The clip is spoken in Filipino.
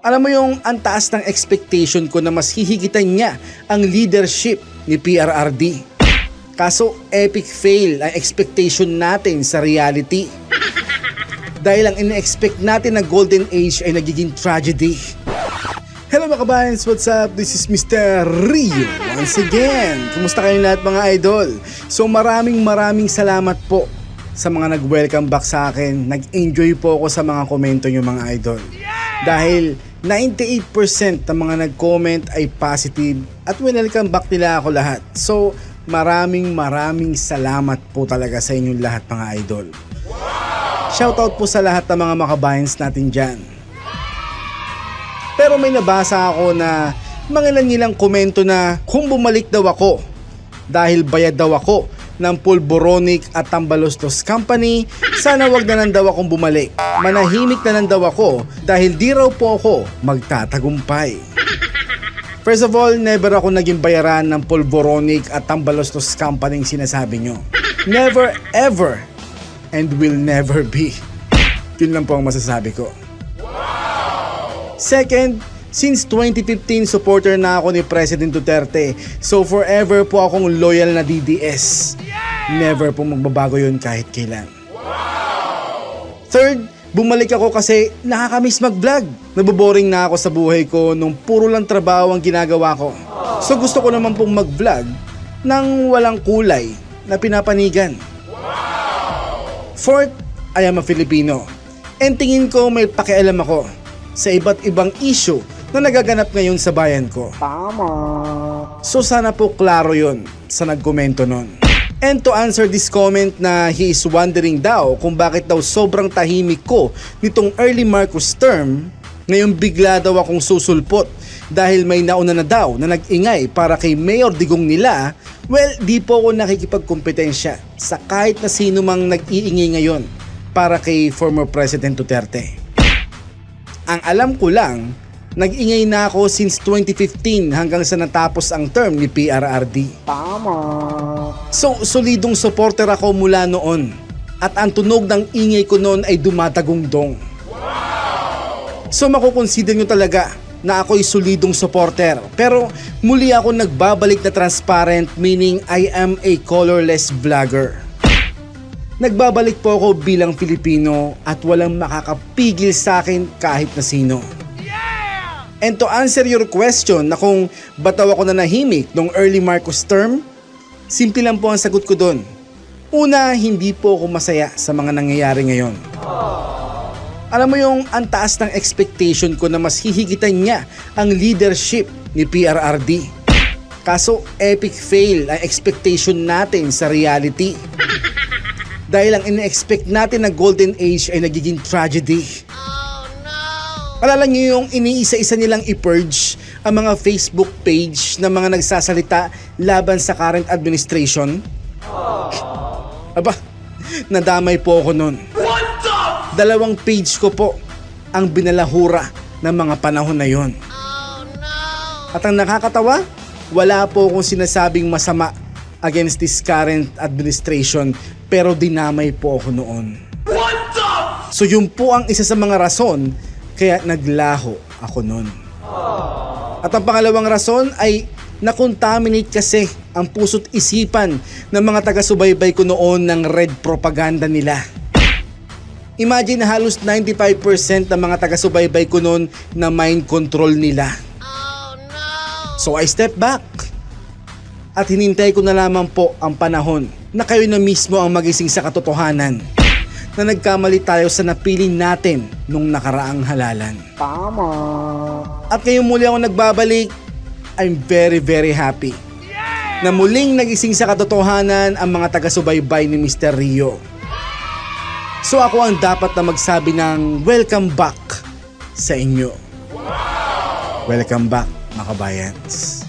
Alam mo yung ang taas ng expectation ko na mas hihigitan niya ang leadership ni PRRD. Kaso epic fail ang expectation natin sa reality. Dahil ang ina-expect natin na golden age ay nagiging tragedy. Hello mga kabayans, what's up? This is Mr. Rio once again. Kumusta kayo lahat mga idol? So maraming salamat po sa mga nag-welcome back sa akin. Nag-enjoy po ako sa mga komento nyo mga idol. Dahil 98% ng mga nag-comment ay positive at welcome back nila ako lahat. So maraming salamat po talaga sa inyong lahat mga idol. Shoutout po sa lahat ng mga makabayans natin dyan. Pero may nabasa ako na mangilan-ngilang komento na kung bumalik daw ako dahil bayad daw ako ng Pulboronic at Tambaloslos Company, sana wag na lang daw akong bumalik. Manahimik na lang daw ako dahil di raw po ako magtatagumpay. First of all, never ako naging bayaran ng Pulboronic at Tambaloslos Company yung sinasabi nyo. Never ever and will never be. Yun lang po ang masasabi ko. Second, since 2015 supporter na ako ni President Duterte, so forever po akong loyal na DDS. Never po magbabago yun kahit kailan. Third, bumalik ako kasi nakakamiss mag-vlog. Naboboring na ako sa buhay ko nung puro lang trabaho ang ginagawa ko. So gusto ko naman pong mag-vlog nang walang kulay na pinapanigan. Fourth, I am a Filipino. And tingin ko may pakialam ako sa iba't ibang issue na nagaganap ngayon sa bayan ko. Tama. So sana po klaro yun sa nagkomento nun. And to answer this comment na he is wondering daw kung bakit daw sobrang tahimik ko nitong early Marcos term, ngayon bigla daw akong susulpot dahil may nauna na daw na nag-ingay para kay Mayor Digong nila. Well, di po ako nakikipagkompetensya sa kahit na sino mang nag-iingay ngayon para kay former President Duterte. Ang alam ko lang, nag-ingay na ako since 2015 hanggang sa natapos ang term ni PRRD. Tama. So, solidong supporter ako mula noon. At ang tunog ng ingay ko noon ay dumatagungdong. So, makukonsider nyo talaga na ako'y solidong supporter. Pero muli ako nagbabalik na transparent, meaning I am a colorless vlogger. Nagbabalik po ako bilang Filipino at walang makakapigil sa akin kahit na sino. And to answer your question na kung ba't daw ako nanahimik nung early Marcos term, simple lang po ang sagot ko doon. Una, hindi po ako masaya sa mga nangyayari ngayon. Alam mo yung ang taas ng expectation ko na mas hihigitan niya ang leadership ni PRRD. Kaso epic fail ang expectation natin sa reality. Dahil ang ina-expect natin na golden age ay nagiging tragedy. Oh no! Alala niyo yung iniisa-isa nilang i-purge ang mga Facebook page ng mga nagsasalita laban sa current administration? Aba, nadamay po ako nun. Dalawang page ko po ang binalahura ng mga panahon na yon. Oh no! At ang nakakatawa, wala po akong sinasabing masama against this current administration, pero dinamay po ako noon. So yun po ang isa sa mga rason kaya naglaho ako noon. At ang pangalawang rason ay nakontaminate kasi ang puso't isipan ng mga taga-subaybay ko noon ng red propaganda nila. Imagine halos 95% ng mga taga-subaybay ko noon na mind control nila. So I step back at hinintay ko na lamang po ang panahon na kayo na mismo ang magising sa katotohanan na nagkamali tayo sa napili natin nung nakaraang halalan. Tama. At ngayon muli ako nagbabalik, I'm very happy na muling nagising sa katotohanan ang mga taga-subaybay ni Mr. Rio. So ako ang dapat na magsabi ng welcome back sa inyo. Welcome back mga kabayans.